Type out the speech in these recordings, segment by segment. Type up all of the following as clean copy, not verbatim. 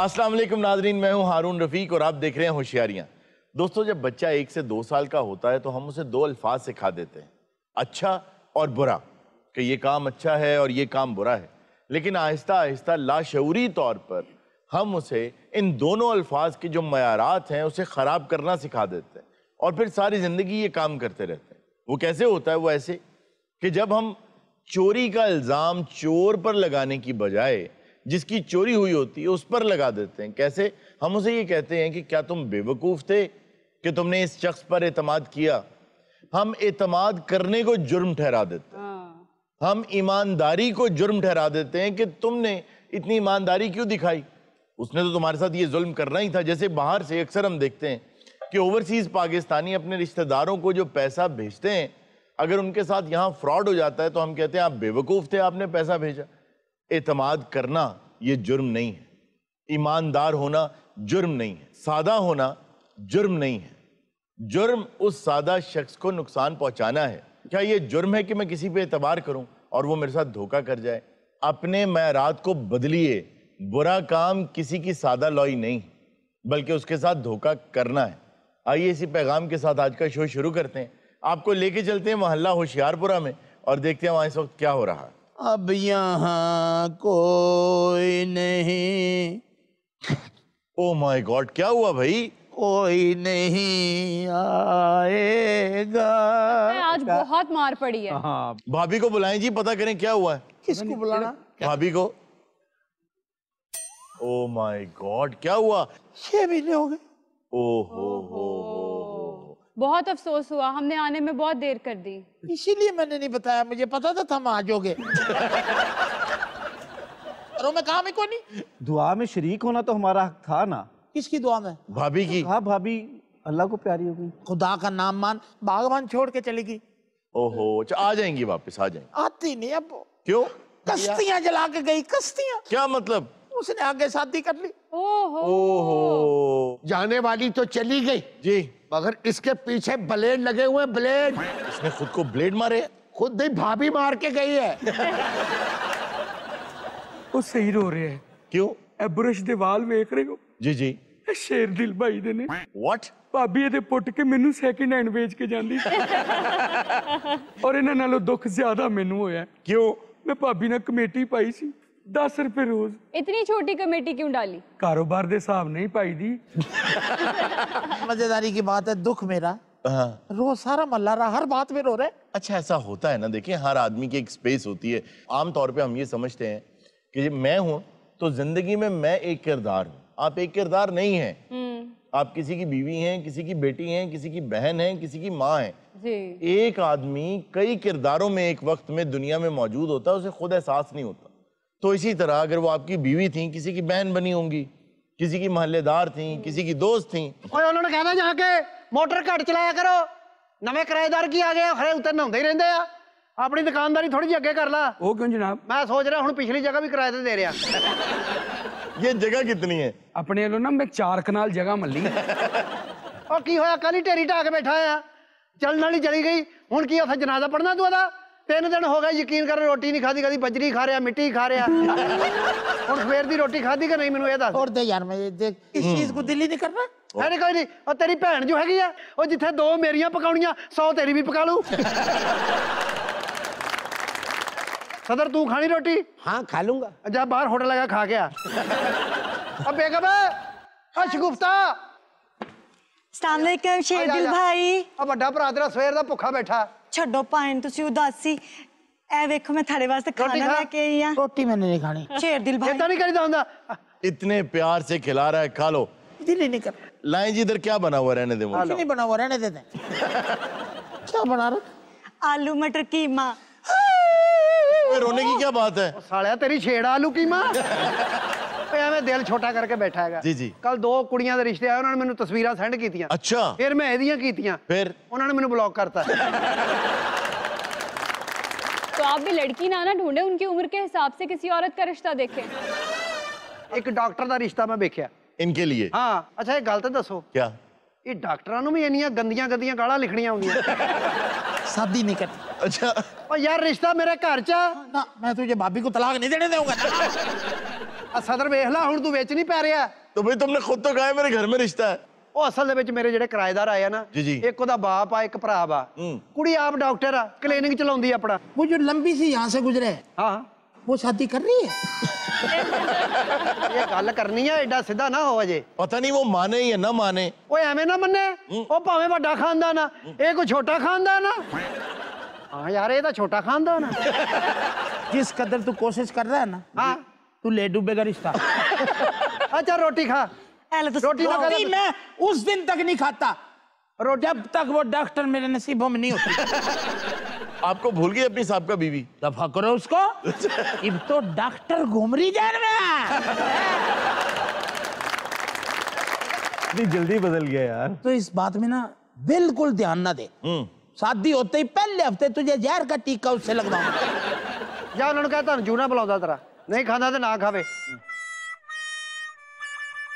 अस्सलाम वालेकुम नाजरीन, मैं हूं हारून रफीक और आप देख रहे हैं होशियारियां। दोस्तों, जब बच्चा 1 से 2 साल का होता है तो हम उसे 2 अल्फाज सिखा देते हैं, अच्छा और बुरा, कि ये काम अच्छा है और ये काम बुरा है। लेकिन आहिस्ता आहिस्ता लाशऊरी तौर पर हम उसे इन दोनों अल्फाज के जो मयारात हैं उसे ख़राब करना सिखा देते हैं और फिर सारी ज़िंदगी ये काम करते रहते हैं। वो कैसे होता है? वो ऐसे कि जब हम चोरी का इल्ज़ाम चोर पर लगाने की बजाय जिसकी चोरी हुई होती है उस पर लगा देते हैं। कैसे? हम उसे ये कहते हैं कि क्या तुम बेवकूफ़ थे कि तुमने इस शख्स पर एतमाद किया। हम एतमाद करने को जुर्म ठहरा देते हैं। हम ईमानदारी को जुर्म ठहरा देते हैं कि तुमने इतनी ईमानदारी क्यों दिखाई, उसने तो तुम्हारे साथ ये जुल्म करना ही था। जैसे बाहर से अक्सर हम देखते हैं कि ओवरसीज़ पाकिस्तानी अपने रिश्तेदारों को जो पैसा भेजते हैं, अगर उनके साथ यहाँ फ्रॉड हो जाता है तो हम कहते हैं आप बेवकूफ़ थे, आपने पैसा भेजा। एतमाद करना ये जुर्म नहीं है, ईमानदार होना जुर्म नहीं है, सादा होना जुर्म नहीं है। जुर्म उस सादा शख्स को नुकसान पहुंचाना है। क्या ये जुर्म है कि मैं किसी पे एतबार करूं और वो मेरे साथ धोखा कर जाए? अपने मयारात को बदलिए। बुरा काम किसी की सादा लॉई नहीं, बल्कि उसके साथ धोखा करना है। आइए इसी पैगाम के साथ आज का शो शुरू करते हैं। आपको लेके चलते हैं मोहल्ला होशियारपुरा में और देखते हैं वहां इस वक्त क्या हो रहा है। अब यहाँ कोई नहीं। ओ माय गॉड, क्या हुआ भाई? कोई नहीं आएगा। आज बहुत मार पड़ी है। हाँ, भाभी को बुलाएं जी, पता करें क्या हुआ है। किसको बुलाना? भाभी को। ओ माय गॉड, क्या हुआ? 6 महीने हो गए। ओहो, बहुत अफसोस हुआ, हमने आने में बहुत देर कर दी। इसीलिए मैंने नहीं बताया, मुझे पता था हम आ जाओगे। और मैं काम ही को नहीं। दुआ में शरीक होना तो हमारा हक था ना। किसकी दुआ में? भाभी की। हाँ, भाभी अल्लाह को प्यारी हो गई। खुदा का नाम मान बागवान छोड़ के चली गई। ओहो, अच्छा आ जाएंगी वापस, आ जाएंगी। आती नहीं अब। क्यों? कश्तियां जला के गई। कश्तियां? क्या मतलब? उसने आगे शादी कर ली। ओहो, जाने वाली तो चली गई जी, मगर इसके पीछे ब्लेड लगे हुए। ब्लेड इसने खुद को ब्लेड मारे? खुद ही भाभी मार के गई है। ਉਹ ਸਹੀ ਰੋ ਰਿਹਾ ਹੈ। क्यों? ਇਹ ਬੁਰਸ਼ ਦੇ ਵਾਲ ਵੇਖ ਰਹੇ ਹੋ? जी जी। ਇਹ ਸ਼ੇਰ ਦਿਲ ਭਾਈ ਦੇ ਨੇ। व्हाट? ਭਾਬੀ ਇਹਦੇ ਪੁੱਟ ਕੇ ਮੈਨੂੰ ਸੈਕਿੰਡ ਹੈਂਡ ਵੇਚ ਕੇ ਜਾਂਦੀ ਔਰ ਇਹਨਾਂ ਨਾਲੋਂ ਦੁੱਖ ਜ਼ਿਆਦਾ ਮੈਨੂੰ ਹੋਇਆ। क्यों? ਮੈਂ ਭਾਬੀ ਨਾਲ ਕਮੇਟੀ ਪਾਈ ਸੀ 10 रुपए रोज। इतनी छोटी कमेटी क्यों डाली? कारोबार दे हिसाब नहीं पाई दी। मजेदारी की बात है, दुख मेरा हाँ। रोज सारा मल्ला रहा, हर बात में रो रहे। अच्छा, ऐसा होता है ना। देखिए, हर आदमी की एक स्पेस होती है। आमतौर पे हम ये समझते हैं कि मैं हूं तो जिंदगी में मैं एक किरदार हूं। आप एक किरदार नहीं हैं। आप किसी की बीवी हैं, किसी की बेटी हैं, किसी की बहन हैं, किसी की माँ हैं। जी। एक आदमी कई किरदारों में एक वक्त में दुनिया में मौजूद होता है, उसे खुद एहसास नहीं होता। तो इसी तरह अगर वो आपकी बीवी थी, किसी की बहन बनी होंगी, किसी की महल्लेदार थी, किसी की दोस्त थी। उन्होंने कहना जाके मोटर घट चलाया करो, नवे किराएदार की आ गया, खरे उतर नहाते ही रहते हैं। अपनी दुकानदारी थोड़ी जी अगे कर ला। ਉਹ ਕਿਉਂ जनाब? मैं सोच रहा हूँ पिछली जगह भी किराए ते दे रहा। ये जगह कितनी है? अपने वालों ना मैं 4 कनाल जगह मल्ली। और की होया, कल ही ढेरी ढा के बैठा है, चलने वाली चली गई। हुण की उत्थे जनाजा पढ़ना तू ओहदा? 3 दिन हो गए, यकीन कर, रोटी नहीं खाधी, कभी बजरी खा रहा, मिट्टी खा रहा। हुण सवेर दी रोटी खाधी कि नहीं, मैनूं ये दस। और दे यार, मैं देख इस चीज को दिल ही नहीं करना। अरे कोई नहीं, और तेरी भैन जो हैगी आ, वो जिथे 2 मेरियां पकाउणियां 100 तेरी भी पका लू। सदर तू खानी रोटी? हाँ खा लूंगा। जा बाहर होटल लगा खा के आ। अब बेगम शगुफ्ता अस्सलाम वालेकुम शेरदिल भाई। अब बड़ा भरा तेरा सवेर दा भुखा बैठा। छड्डो पाइन तुसी उदासी। ए वेखो मैं थारे वास्ते रोटी खाना खा। लेके आई हां। रोटी मैंने नहीं खानी। शेरदिल भाई इतना नहीं करीदा हुंदा। इतने प्यार से खिला रहा है, खा लो। दिल ही नहीं करना। लाएं जी, इधर क्या बना हुआ, रहने दे मुझे। कुछ नहीं बना हुआ, रहने देते हैं। क्या बना रहा? आलू मटर कीमा। रोने की क्या बात है? सालिया तेरी छेड़ आलू की मां। एवें दिल छोटा करके बैठा है। जी जी। कल 2 कुड़ियां दे रिश्ते आए, उन्होंने मैनू तस्वीरां सेंड कीतियां। अच्छा। फिर मैं एदियां कीतियां, फिर उन्होंने मैनू ब्लॉक करता। तो आप भी लड़की ना ढूंढे, उनकी उम्र के हिसाब से किसी औरत का रिश्ता देखें। एक डॉक्टर का रिश्ता मैं देखा इनके लिए। हाँ। अच्छा एक गल तो दसो, क्या ये डॉक्टरां नूं भी इन्नियां गंदियां गंदियां गालां लिखणियां हुंदियां? शादी नहीं करनी। अच्छा ओ यार रिश्ता मेरे घर च ना मैं तुझे भाभी को तलाक नहीं देने दूंगा ना। आ सदर वेख ला हुण तू विच नहीं पै रिहा। तो भाई तुमने खुद तो कहा है मेरे घर में रिश्ता है। ਉਹ ਅਸਲ ਦੇ ਵਿੱਚ ਮੇਰੇ ਜਿਹੜੇ ਕਿਰਾਏਦਾਰ ਆਏ ਆ ਨਾ ਜੀ, ਜੀ। ਇੱਕ ਉਹਦਾ ਬਾਪ ਆ ਇੱਕ ਭਰਾ ਵਾ ਕੁੜੀ ਆਪ ਡਾਕਟਰ ਆ ਕਲੀਨਿਕ ਚਲਾਉਂਦੀ ਆਪਣਾ वो जो लंबी सी यहाँ से गुजरे ਹਾਂ वो शादी कर रही है। ਇਹ ਗੱਲ ਕਰਨੀ ਆ ਐਡਾ ਸਿੱਧਾ ਨਾ ਹੋ ਅਜੇ पता नहीं वो माने या ना माने। ਓਏ ਐਵੇਂ ਨਾ ਮੰਨੇ ਉਹ ਭਾਵੇਂ ਵੱਡਾ ਖਾਨਦਾਨ ਆ ਇਹ ਕੋਈ ਛੋਟਾ ਖਾਨਦਾਨ ਆ ਹਾਂ ਯਾਰ ਇਹ ਤਾਂ ਛੋਟਾ ਖਾਨਦਾਨ ਆ जिस कदर तू कोशिश कर रहा है ना हाँ तू ले डूबेगा रिश्ता। अच्छा रोटी खा ਐਲੇ ਤੁਸੀਂ रोटी ना खा रोटी मैं उस दिन तक नहीं खाता जब तक वो डॉक्टर मेरे नसीबों में नहीं होती। आपको भूल गई अपनी साहब का बीवी। दफा करो उसको। अब तो डॉक्टर घूम रही जान में। इतनी जल्दी बदल गया यार। तो इस बात में ना बिल्कुल ध्यान ना दे। शादी होते ही पहले हफ्ते तुझे जहर का टीका उससे लगवाऊंगा। ਜਾ ਉਹਨਾਂ ਨੂੰ ਕਹਿ ਤੁਹਾਨੂੰ ਜੂਨਾ ਬੁਲਾਉਂਦਾ ਤੇਰਾ ਨਹੀਂ ਖਾਂਦਾ ਤੇ ਨਾ ਖਾਵੇ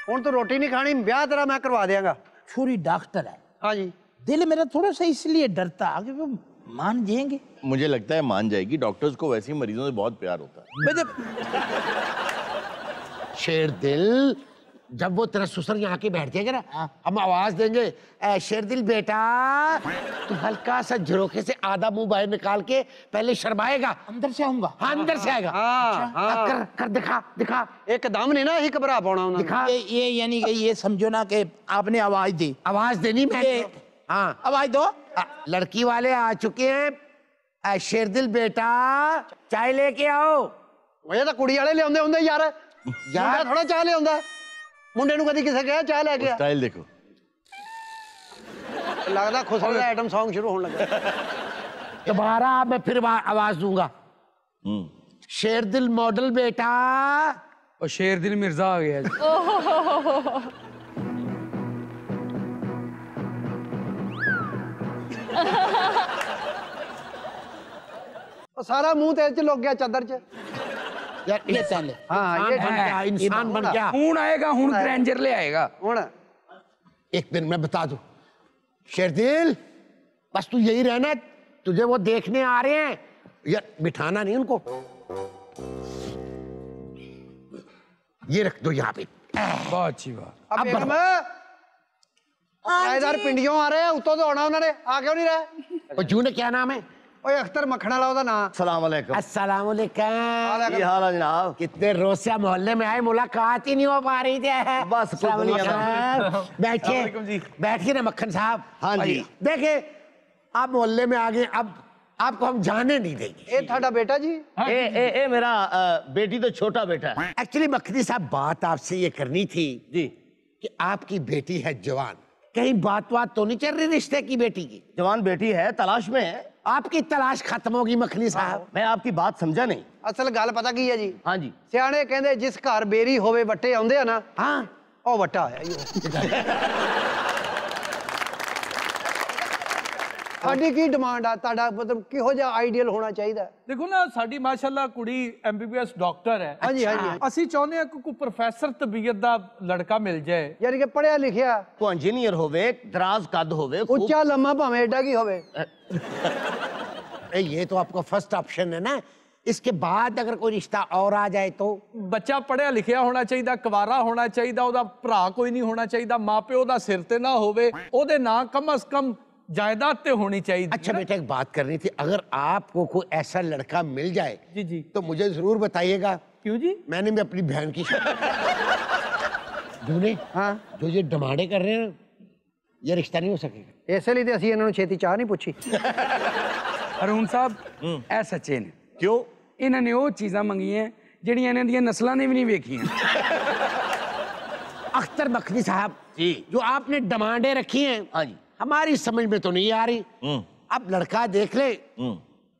ਹੁਣ ਤੂੰ ਰੋਟੀ ਨਹੀਂ ਖਾਣੀ ਵਿਆਹ ਤੇਰਾ ਮੈਂ ਕਰਵਾ ਦਿਆਂਗਾ छुरी डॉक्टर है ਹਾਂਜੀ दिल मेरा थोड़ा सा इसलिए डरता कि वो मान जाएंगे। मुझे लगता है मान जाएगी। डॉक्टर्स को वैसे ही मरीजों से बहुत प्यार होता है। शेर दिल जब वो तेरा ससुर यहाँ के बैठ जाएगा ना हम आवाज देंगे ए शेर दिल बेटा तू हल्का सा झरोखे से आधा मुंह बाहर निकाल के पहले शर्माएगा अंदर से आऊंगा। हाँ अंदर से आएगा। हाँ कर कर दिखा दिखा एकदम नहीं ना ही घबरा पाना उन्होंने दिखा। ये यानी कि ये समझो ना कि आपने आवाज दी। आवाज देनी मैं हाँ आवाज दो। लड़की वाले आ चुके हैं ए शेर दिल बेटा चाय लेके आओ। ਇਹ ਤਾਂ ਕੁੜੀ ਵਾਲੇ ਲਿਆਉਂਦੇ ਹੁੰਦੇ ਯਾਰ ਯਾਰ ਥੋੜਾ ਚਾਹ ਲਿਆਉਂਦਾ ਮੁੰਡੇ ਨੂੰ ਕਦੀ ਕਿਸੇ ਕਿਹਾ ਚਾਹ ਲੈ ਕੇ ਆ स्टाइल देखो। ਲੱਗਦਾ ਖੁਸਰੇ ਦਾ ਆਈਟਮ Song ਸ਼ੁਰੂ ਹੋਣ ਲੱਗਾ दोबारा मैं फिर आवाज दूंगा। शेर दिल मॉडल बेटा। और शेर दिल मिर्जा आ गया जी। ਉਹ ਸਾਰਾ ਮੂੰਹ ਤੇਰੇ ਚ ਲੁਕ ਗਿਆ ਚਾਦਰ ਚ यार ये पहले हाँ, ये बन गया इंसान बन गया। हूं आएगा हूं ग्रैंजर ले आएगा। ਹੁਣ एक दिन मैं बता दूं शेर दिल बस तू यही रहना तुझे वो देखने आ रहे हैं यार बिठाना नहीं उनको ये रख दो यहाँ पे। बहुत अच्छी बात। अब बेगम किराਏਦਾਰ ਪਿੰਡੀਓਂ ਆ ਰਹੇ ਆ ਉੱਤੋਂ ਤੋਂ ਆਉਣਾ ਉਹਨਾਂ ਨੇ ਆ ਕਿਉਂ ਨਹੀਂ ਰਹੇ और जू ने क्या नाम है? ਓਏ ਅਖਤਰ ਮੱਖਣ वाला ਉਹਦਾ ਨਾਂ अस्सलाम वालेकुम। अस्सलाम वालेकुम। की हाल है जनाब? कितने रोज से मोहल्ले में आए मुलाकात ही नहीं हो पा रही थी। बस कुछ नहीं है। बैठिए बैठिए ना मक्खन साहब। हाँ जी। देखिए आप मोहल्ले में आ गए अब आपको हम जाने नहीं देंगे। ਇਹ ਤੁਹਾਡਾ ਬੇਟਾ जी ए मेरा बेटी तो छोटा बेटा है। एक्चुअली मक्खनी साहब बात आपसे ये करनी थी जी। कि आपकी बेटी है जवान कहीं बात तो नहीं चल रही रिश्ते की बेटी की? जवान बेटी है तलाश में है। आपकी तलाश खत्म होगी मक्खनी साहब। मैं आपकी बात समझा नहीं। ਅਸਲ ਗੱਲ ਪਤਾ ਕੀ ਹੈ ਜੀ हाँ जी। ਸਿਆਣੇ ਕਹਿੰਦੇ ਜਿਸ ਘਰ ਬੇਰੀ ਹੋਵੇ ਵੱਟੇ ਆਉਂਦੇ ਆ ਨਾ हाँ ਉਹ ਵੱਟਾ ਆਇਆ ਜੀ ਸਾਡੀ ਕੀ ਡਿਮਾਂਡ ਆ ਤੁਹਾਡਾ ਮਤਲਬ ਕਿਹੋ ਜਿਹਾ ਆਈਡੀਅਲ ਹੋਣਾ ਚਾਹੀਦਾ ਦੇਖੋ ਨਾ ਸਾਡੀ ਮਾਸ਼ਾਅੱਲਾ ਕੁੜੀ ਐਮਬੀਬੀਐਸ ਡਾਕਟਰ ਹੈ। ਹਾਂਜੀ ਹਾਂਜੀ ਅਸੀਂ ਚਾਹੁੰਦੇ ਹਾਂ ਕਿ ਕੋਈ ਪ੍ਰੋਫੈਸਰ ਤਬੀਅਤ ਦਾ ਲੜਕਾ ਮਿਲ ਜਾਏ। ਯਾਨੀ ਕਿ ਪੜਿਆ ਲਿਖਿਆ को इंजीनियर होवे दराज कद होवे खूब- ਉੱਚਾ ਲੰਮਾ ਭਾਵੇਂ ਐਡਾ ਕੀ ਹੋਵੇ ये तो आपका फर्स्ट ऑप्शन है ना इसके बाद अगर कोई रिश्ता और आ जाए तो? ਬੱਚਾ ਪੜਿਆ ਲਿਖਿਆ ਹੋਣਾ ਚਾਹੀਦਾ, ਕੁਵਾਰਾ ਹੋਣਾ ਚਾਹੀਦਾ, ਉਹਦਾ ਭਰਾ ਕੋਈ ਨਹੀਂ ਹੋਣਾ ਚਾਹੀਦਾ, ਮਾਪਿਓ ਦਾ ਸਿਰ ਤੇ ਨਾ ਹੋਵੇ, ਉਹਦੇ ਨਾਂ ਕਮ ਅਸ ਕਮ जायदाद पे होनी चाहिए। अच्छा बेटा एक बात करनी थी अगर आपको कोई ऐसा लड़का मिल जाए जी जी तो मुझे जरूर बताइएगा। क्यों जी? मैंने भी अपनी बहन की जूने हाँ जो ये डिमांडें कर रहे हैं ये रिश्ता नहीं हो सकेगा। ਇਸੇ ਲਈ ਤੇ ਅਸੀਂ ਇਹਨਾਂ ਨੂੰ ਛੇਤੀ ਚਾਹ ਨਹੀਂ ਪੁੱਛੀ अरुण साहब ऐ सच्चे ने क्यों? इन्होंने वो चीज़ां मंगियां ਜਿਹੜੀਆਂ ਇਹਨਾਂ ਦੀਆਂ ਨਸਲਾਂ ਨੇ भी नहीं वेखियां। अख्तर मखनी साहब जी। जो आपने डिमांडें रखी हैं हाँ जी। हमारी समझ में तो नहीं आ रही। अब लड़का देख ले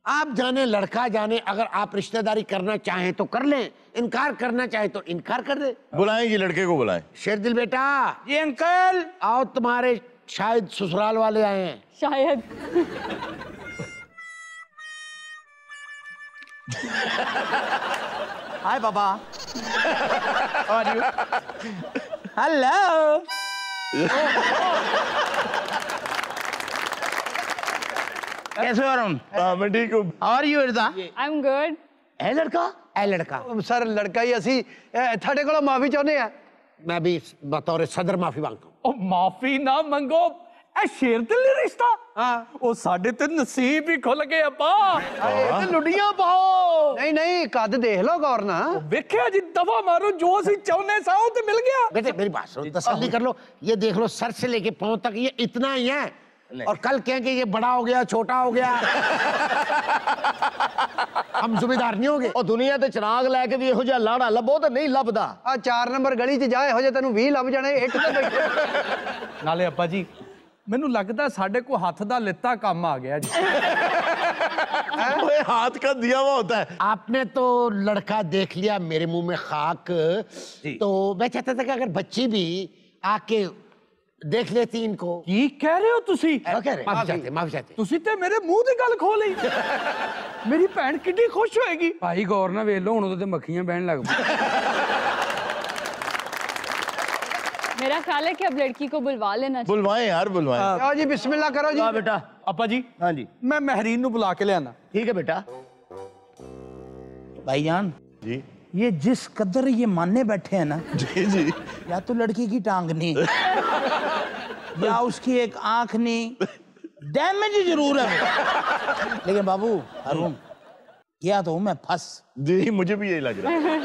आप जाने लड़का जाने अगर आप रिश्तेदारी करना चाहें तो कर लें इनकार करना चाहे तो इनकार कर दे। बुलाएं ये लड़के को बुलाएं। शेर दिल बेटा जी अंकल आओ तुम्हारे शायद ससुराल वाले आए हैं। शायद हाय बाबा। हेलो कैसे हो अरुण? हाँ मैं ठीक हूँ। हाउ आर यू इरदा? I am good. है लड़का? ए लड़का, सर लड़का ही ਅਸੀਂ ਤੁਹਾਡੇ ਕੋਲੋਂ ਮਾਫੀ ਚਾਹੁੰਦੇ ਆ। मैं भी बतौर सदर माफी मांगता हूँ। ਉਹ ਮਾਫੀ ਨਾ ਮੰਗੋ, ਇਹ ਸ਼ੇਰ ਦਿਲ ਰਿਸ਼ਤਾ। ਹਾਂ ਉਹ ਸਾਡੇ ਤੇ ਨਸੀਬ ਹੀ ਖੁੱਲ ਗਏ ਅੱਪਾ। ਤੇ ਲੁੱਡੀਆਂ ਪਾਓ। ਨਹੀਂ ਨਹੀਂ ਕੱਦ ਦੇਖ ਲਓ ਗੌਰ ਨਾਲ। ਵੇਖਿਆ ਜੀ, ਦਫਾ ਮਾਰੋ, ਜੋ ਅਸੀਂ ਚਾਹੁੰਦੇ ਸਾਂ ਉਹ ਤੇ ਮਿਲ ਗਿਆ। बेटे मेरी बात सुनो, तसल्ली कर लो। ये देख लो, सर से लेके पांव तक ये इतना ही है, और कल कहेंगे ये बड़ा हो गया, छोटा हो गया। हम जिम्मेदार नहीं होंगे। ਉਹ ਦੁਨੀਆ ਤੇ ਚਿਰਾਗ ਲੈ ਕੇ ਵੀ ਇਹੋ ਜਿਹਾ ਲਾੜਾ ਲੱਭੋ ਤੇ ਨਹੀਂ ਲੱਭਦਾ। ਆ 4 ਨੰਬਰ ਗਲੀ 'ਚ ਜਾ ਇਹੋ ਜਿਹੇ ਤੈਨੂੰ 20 ਲੱਭ ਜਾਣੇ ਇੱਟ ਤੇ ਬੈਠੇ। ਨਾਲੇ ਅੱਪਾ ਜੀ, ਮੈਨੂੰ ਲੱਗਦਾ ਸਾਡੇ ਕੋ ਹੱਥ ਦਾ ਲਿੱਤਾ ਕੰਮ ਆ ਗਿਆ ਜੀ। ओए, हाथ का दिया हुआ होता है। आपने तो लड़का देख लिया, मेरे मुंह में खाक, तो मैं चाहता था कि अगर बच्ची भी आके देख लेती इनको। ਕੀ ਕਹਿ ਰਹੇ ਹੋ ਤੁਸੀਂ? क्या कह रहे? माफी चाहते, माफी चाहते। ਤੁਸੀਂ ਤੇ ਮੇਰੇ ਮੂੰਹ ਦੀ ਗੱਲ ਖੋਲ ਲਈ। ਮੇਰੀ ਭੈਣ ਕਿੰਨੀ ਖੁਸ਼ ਹੋਏਗੀ। ਭਾਈ ਗੌਰ ਨਾਲ ਵੇਖ ਲਓ, ਹੁਣ ਉਹਦੇ ਤੇ ਮੱਖੀਆਂ ਬਹਿਣ ਲੱਗ ਪਈ। मेरा ख्याल है कि अब लड़की को बुलवा लेना चाहिए। बुलवाएं यार, बुलवाएं। ਆਓ ਜੀ ਬਿਸਮਿਲ੍ਲਾ ਕਰੋ ਜੀ। ਆ ਬੇਟਾ। ਅੱਪਾ ਜੀ, हाँ जी ਮੈਂ ਮਹਿਰੀਨ ਨੂੰ ਬੁਲਾ ਕੇ ਲਿਆਣਾ। ठीक है बेटा। भाईजान, जी ये जिस कदर ये मानने बैठे हैं ना, जी जी, या तो लड़की की टांग नहीं, या उसकी एक आंख नहीं, डैमेज जरूर है। लेकिन बाबू अरुण, किया तो हूं मैं फंस। जी मुझे भी यही लग रहा है।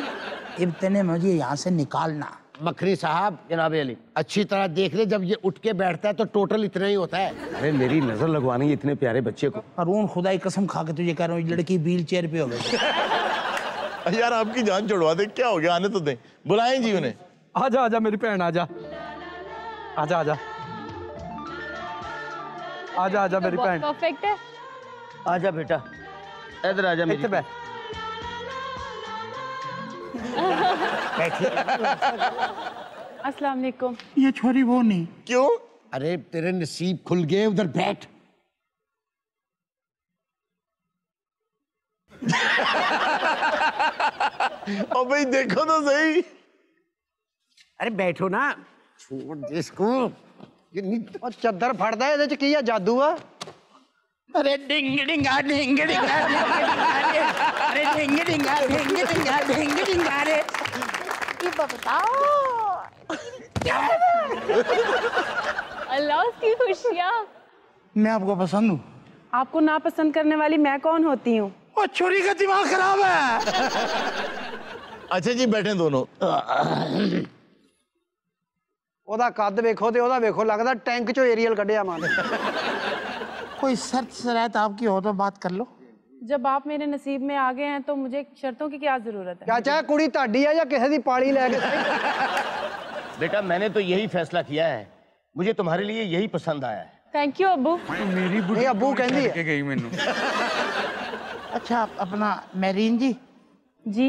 इतने मुझे यहाँ से निकालना। मकरी साहब, जनाब अली, अच्छी तरह देख ले, जब ये उठ के बैठता है तो टोटल इतना ही होता है। अरे मेरी नजर लगवानी है इतने प्यारे बच्चे को। अरुण, खुदा की कसम खा के तुझे कह रहा हूँ, ये लड़की व्हील चेयर पे हो गई। यार आपकी जान छुड़वा दे, क्या हो गया, आने तो दें, बुलाएं जी उन्हें। आजा आजा मेरी भैन, आजा आजा आजा आजा आजा मेरी भैन। परफेक्ट है। आजा बेटा, इधर आजा मेरी। इत्ते बैठ। अस्सलाम वालेकुम। ये छोरी वो नहीं। क्यों? अरे तेरे नसीब खुल गए, उधर बैठ। और भाई देखो तो सही। अरे बैठो ना, छोड़ दे इसको। ये ਉਹ ਚੱਦਰ ਫੜਦਾ ਇਹਦੇ 'ਚ ਕੀ ਆ, ਜਾਦੂ ਆ। अरे डिंग डिंगा डिंग डिंगा अरे डिंग डिंगा डिंग डिंगा डिंग डिंगा। अरे ये बताओ, अल्लाह उसकी खुशियाँ। मैं आपको पसंद हूँ? आपको नापसंद करने वाली मैं कौन होती हूँ? वो छोरी का दिमाग खराब है। अच्छा जी बैठे दोनों। ਉਹਦਾ ਕੱਦ ਵੇਖੋ ਤੇ ਉਹਦਾ ਵੇਖੋ, ਲੱਗਦਾ ਟੈਂਕ 'ਚੋਂ ਏਰੀਅਲ ਕੱਢਿਆ ਮਾਂ ਨੇ। कोई शर्त शरायत आपकी हो तो बात कर लो। जब आप मेरे नसीब में आ गए हैं तो मुझे शर्तों की क्या जरूरत है? ਕਿਆ ਚਾਹੇ ਕੁੜੀ ਤੁਹਾਡੀ ਆ ਜਾਂ ਕਿਸੇ ਦੀ ਪਾਲੀ ਲੈ ਕੇ। बेटा मैंने तो यही फैसला किया है, मुझे तुम्हारे लिए यही पसंद आया है। थैंक यू अब्बू। मेरी बुढ़ी ਇਹ ਅੱਬੂ ਕਹਿੰਦੀ के ਹੈ। गई मैनू। अच्छा अपना मेरीन जी, जी